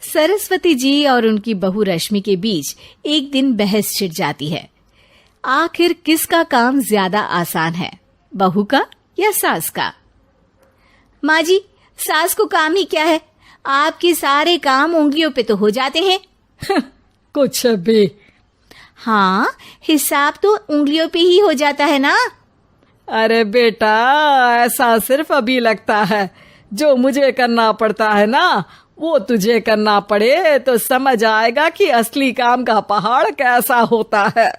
सरस्वती जी और उनकी बहू रश्मि के बीच एक दिन बहस छिड़ जाती है। आखिर किसका काम ज्यादा आसान है, बहू का या सास का? माँ जी, सास को काम ही क्या है, आपके सारे काम उंगलियों पे तो हो जाते हैं। कुछ भी। हाँ, हिसाब तो उंगलियों पे ही हो जाता है ना। अरे बेटा, ऐसा सिर्फ अभी लगता है। जो मुझे करना पड़ता है ना, वो तुझे करना पड़े तो समझ आएगा कि असली काम का पहाड़ कैसा होता है।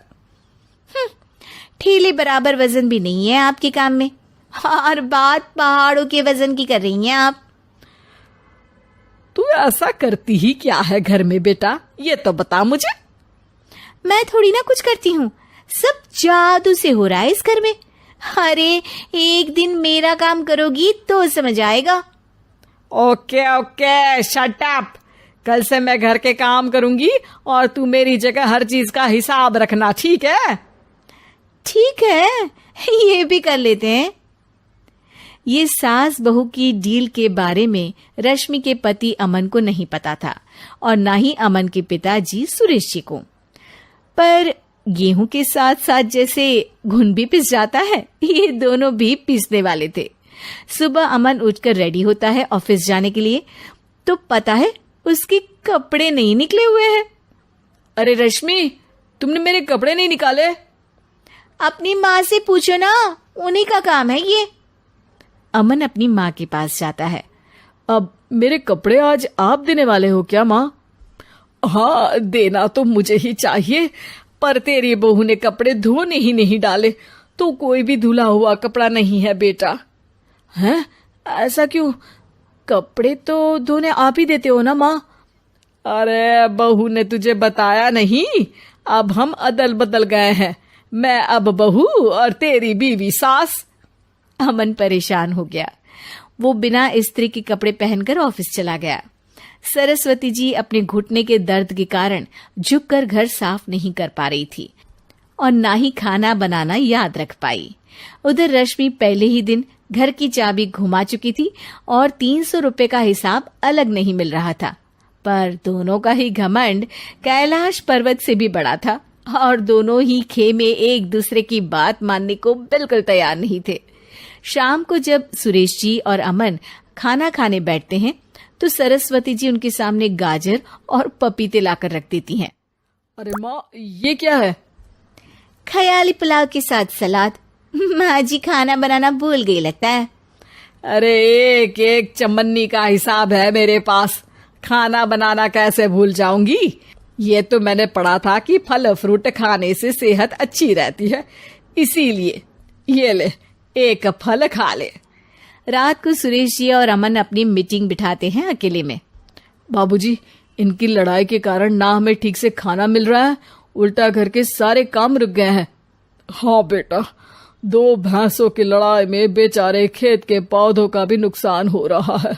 ठेले बराबर वजन भी नहीं है आपके काम में, और बात पहाड़ों के वजन की कर रही हैं आप। तू ऐसा करती ही क्या है घर में बेटा, ये तो बता मुझे। मैं थोड़ी ना कुछ करती हूँ, सब जादू से हो रहा है इस घर में। अरे एक दिन मेरा काम करोगी तो समझ आएगा। Okay okay, shut up. कल से मैं घर के काम करूंगी और तू मेरी जगह हर चीज का हिसाब रखना, ठीक है? ठीक है, ये भी कर लेते हैं। ये सास बहू की डील के बारे में रश्मि के पति अमन को नहीं पता था और ना ही अमन के पिताजी सुरेश जी को। पर गेहूं के साथ साथ जैसे घुन भी पिस जाता है, ये दोनों भी पीसने वाले थे। सुबह अमन उठकर रेडी होता है ऑफिस जाने के लिए, तो पता है उसके कपड़े नहीं निकले हुए हैं। अरे रश्मि, तुमने मेरे कपड़े नहीं निकाले? अपनी माँ से पूछो ना, उन्हीं का काम है ये। अमन अपनी माँ के पास जाता है। अब मेरे कपड़े आज आप देने वाले हो क्या माँ? हाँ, देना तो मुझे ही चाहिए, पर तेरी बहू ने कपड़े धोने ही नहीं डाले, तो कोई भी धुला हुआ कपड़ा नहीं है बेटा। हैं? ऐसा क्यों? कपड़े तो धोने आप ही देते हो ना माँ? अरे बहू ने तुझे बताया नहीं, अब हम अदल बदल गए हैं। मैं अब बहू और तेरी बीवी सास। अमन परेशान हो गया। वो बिना इस्त्री के कपड़े पहनकर ऑफिस चला गया। सरस्वती जी अपने घुटने के दर्द के कारण झुककर घर साफ नहीं कर पा रही थी और ना ही खाना बनाना याद रख पाई। उधर रश्मि पहले ही दिन घर की चाबी घुमा चुकी थी और 300 रुपए का हिसाब अलग नहीं मिल रहा था। पर दोनों का ही घमंड कैलाश पर्वत से भी बड़ा था और दोनों ही खेमे एक दूसरे की बात मानने को बिल्कुल तैयार नहीं थे। शाम को जब सुरेश जी और अमन खाना खाने बैठते हैं तो सरस्वती जी उनके सामने गाजर और पपीते लाकर रख देती हैं। अरे माँ, ये क्या है? ख्याली पुलाव के साथ सलाद। माँ जी खाना बनाना भूल गई लगता है। अरे एक एक चमन्नी का हिसाब है मेरे पास, खाना बनाना कैसे भूल जाऊंगी? ये तो मैंने पढ़ा था कि फल फ्रूट खाने से सेहत अच्छी रहती है, इसीलिए ये ले, एक फल खा ले। रात को सुरेश जी और अमन अपनी मीटिंग बिठाते हैं अकेले में। बाबूजी, इनकी लड़ाई के कारण ना हमें ठीक से खाना मिल रहा है, उल्टा घर के सारे काम रुक गए हैं। हाँ बेटा, 2 भैंसों की लड़ाई में बेचारे खेत के पौधों का भी नुकसान हो रहा है।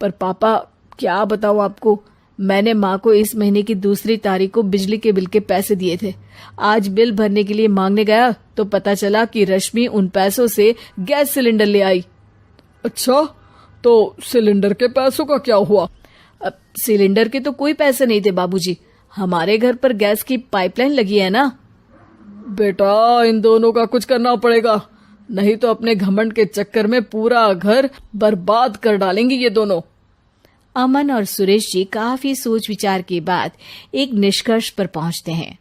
पर पापा, क्या बताऊं आपको, मैंने माँ को इस महीने की 2 तारीख को बिजली के बिल के पैसे दिए थे। आज बिल भरने के लिए मांगने गया तो पता चला कि रश्मि उन पैसों से गैस सिलेंडर ले आई। अच्छा, तो सिलेंडर के पैसों का क्या हुआ? अब सिलेंडर के तो कोई पैसे नहीं थे बाबूजी, हमारे घर पर गैस की पाइपलाइन लगी है ना। बेटा, इन दोनों का कुछ करना पड़ेगा, नहीं तो अपने घमंड के चक्कर में पूरा घर बर्बाद कर डालेंगे ये दोनों। अमन और सुरेश जी काफी सोच विचार के बाद एक निष्कर्ष पर पहुंचते हैं।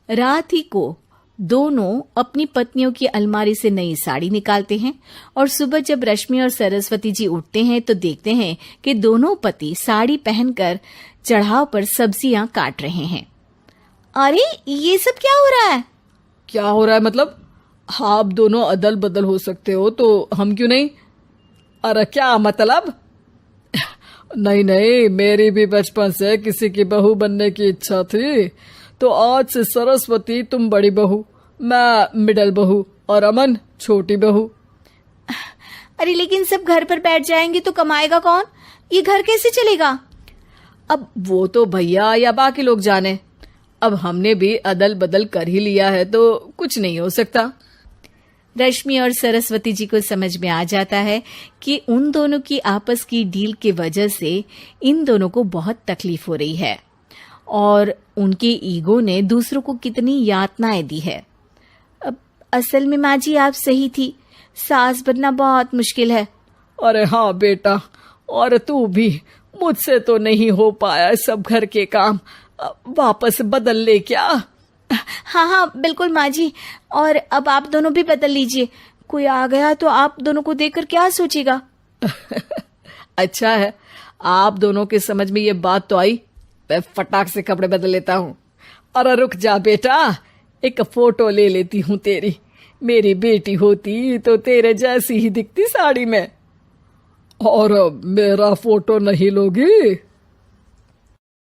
रात ही को दोनों अपनी पत्नियों की अलमारी से नई साड़ी निकालते हैं और सुबह जब रश्मि और सरस्वती जी उठते हैं तो देखते हैं कि दोनों पति साड़ी पहनकर चढ़ाव पर सब्जियां काट रहे हैं। अरे ये सब क्या हो रहा है? क्या हो रहा है मतलब? आप दोनों अदल बदल हो सकते हो तो हम क्यों नहीं? अरे क्या मतलब? नहीं नहीं, मेरी भी बचपन से किसी की बहू बनने की इच्छा थी, तो आज से सरस्वती तुम बड़ी बहू, मैं मिडल बहू और अमन छोटी बहू। अरे लेकिन सब घर पर बैठ जाएंगे तो कमाएगा कौन? ये घर कैसे चलेगा? अब वो तो भैया या बाकी लोग जाने, अब हमने भी अदल बदल कर ही लिया है तो कुछ नहीं हो सकता। रश्मि और सरस्वती जी को समझ में आ जाता है कि उन दोनों की आपस की डील की वजह से इन दोनों को बहुत तकलीफ हो रही है और उनके ईगो ने दूसरों को कितनी यातनाएं दी है। अब असल में माँ जी आप सही थी, सास बनना बहुत मुश्किल है। अरे हाँ बेटा, और तू भी, मुझसे तो नहीं हो पाया सब घर के काम, वापस बदल ले क्या? हाँ हाँ बिल्कुल माँ जी, और अब आप दोनों भी बदल लीजिए, कोई आ गया तो आप दोनों को देखकर क्या सोचेगा। अच्छा है, आप दोनों के समझ में ये बात तो आई, मैं फटाक से कपड़े बदल लेता हूँ। अरे रुक जा बेटा, एक फोटो ले लेती हूँ तेरी, मेरी बेटी होती तो तेरे जैसी ही दिखती साड़ी में। और मेरा फोटो नहीं लोगी?